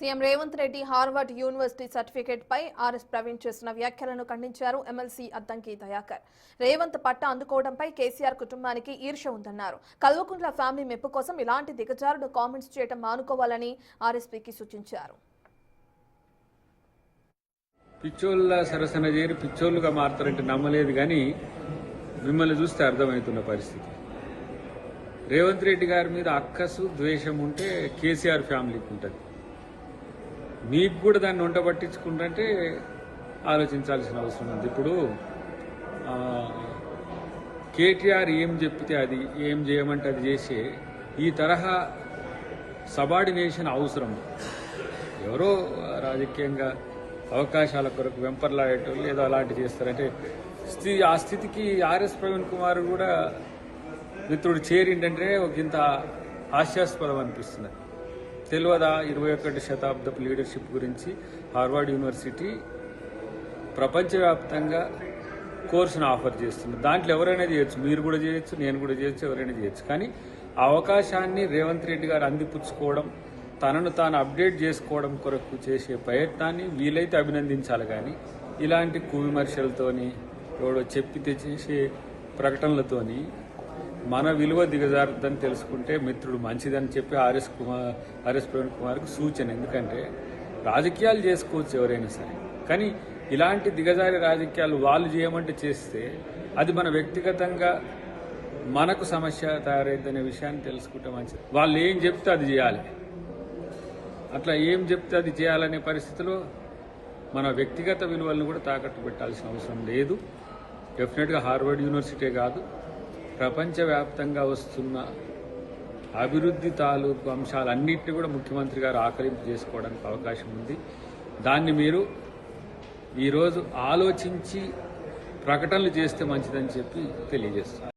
CM Revanth Reddy Harvard University certificate పై RS Praveen చేసిన వ్యాఖ్యలను ఖండించారు ఎమ్మెల్సీ అద్దంకి దయాకర్. రేవంత్ పట్టా అందుకోవడంపై కేసీఆర్ కుటుంబానికి ఈర్ష్య ఉందన్నారు. కల్వకుంట్ల ఫ్యామిలీ మెప్పు కోసం ఇలాంటి దిగజారుడు కామెంట్స్ చేయడం మానుకోవాలని ఆర్ఎస్పీకి సూచించారు. పిచ్చోళ్ళ సరసన చేరి పిచ్చోళ్ళుగా మారుతారంటే నమ్మలేదు, కానీ మిమ్మల్ని చూస్తే అర్థమవుతున్న పరిస్థితి. రేవంత్ రెడ్డి గారి మీద అక్కసు ద్వేషం ఉంటే కేసీఆర్ ఫ్యామిలీకి ఉంటుంది. మీకు కూడా దాన్ని వంట పట్టించుకుంటే ఆలోచించాల్సిన అవసరం ఉంది. ఇప్పుడు కేటీఆర్ ఏం చెప్తే అది, ఏం చేయమంటే అది చేసే ఈ తరహా సబార్డినేషన్ అవసరం. ఎవరో రాజకీయంగా అవకాశాల కొరకు వెంపర్లాడేటోళ్ళు ఏదో అలాంటి చేస్తారంటే ఆ స్థితికి ఆర్ఎస్ ప్రవీణ్ కుమార్ కూడా మిత్రుడు చేరిండంటే ఒక ఇంత హాస్యాస్పదం అనిపిస్తుంది. తెలియదా 21వ శతాబ్దపు లీడర్షిప్ గురించి హార్వర్డ్ యూనివర్సిటీ ప్రపంచవ్యాప్తంగా కోర్సును ఆఫర్ చేస్తుంది. దాంట్లో ఎవరైనా చేయొచ్చు, మీరు కూడా చేయొచ్చు, నేను కూడా చేయొచ్చు, ఎవరైనా చేయొచ్చు. కానీ ఆ అవకాశాన్ని రేవంత్ రెడ్డి గారు అందిపుచ్చుకోవడం, తనను తాను అప్డేట్ చేసుకోవడం కొరకు చేసే ప్రయత్నాన్ని వీలైతే అభినందించాలి. కానీ ఇలాంటి కువిమర్శలతోని ఎవడో చెప్పితే చేసే ప్రకటనలతోని మన విలువ దిగజారుతుందని తెలుసుకుంటే మిత్రుడు మంచిదని చెప్పి ఆర్ఎస్ ప్రవీణ్ కుమార్కు సూచన. ఎందుకంటే రాజకీయాలు చేసుకోవచ్చు ఎవరైనా సరే, కానీ ఇలాంటి దిగజారి రాజకీయాలు వాళ్ళు చేయమంటే చేస్తే అది మన వ్యక్తిగతంగా మనకు సమస్య తయారైద్దనే విషయాన్ని తెలుసుకుంటే మంచిది. వాళ్ళు ఏం చెప్తే అది చేయాలి. అట్లా ఏం చెప్తే అది చేయాలనే పరిస్థితిలో మన వ్యక్తిగత విలువలను కూడా తాకట్టు పెట్టాల్సిన అవసరం లేదు. డెఫినెట్గా హార్వర్డ్ యూనివర్సిటీ కాదు, ప్రపంచవ్యాప్తంగా వస్తున్న అభివృద్ధి తాలూకు అంశాలన్నింటినీ కూడా ముఖ్యమంత్రి గారు ఆకలింపు చేసుకోవడానికి అవకాశం ఉంది. దాన్ని మీరు ఈరోజు ఆలోచించి ప్రకటనలు చేస్తే మంచిదని చెప్పి తెలియజేస్తారు.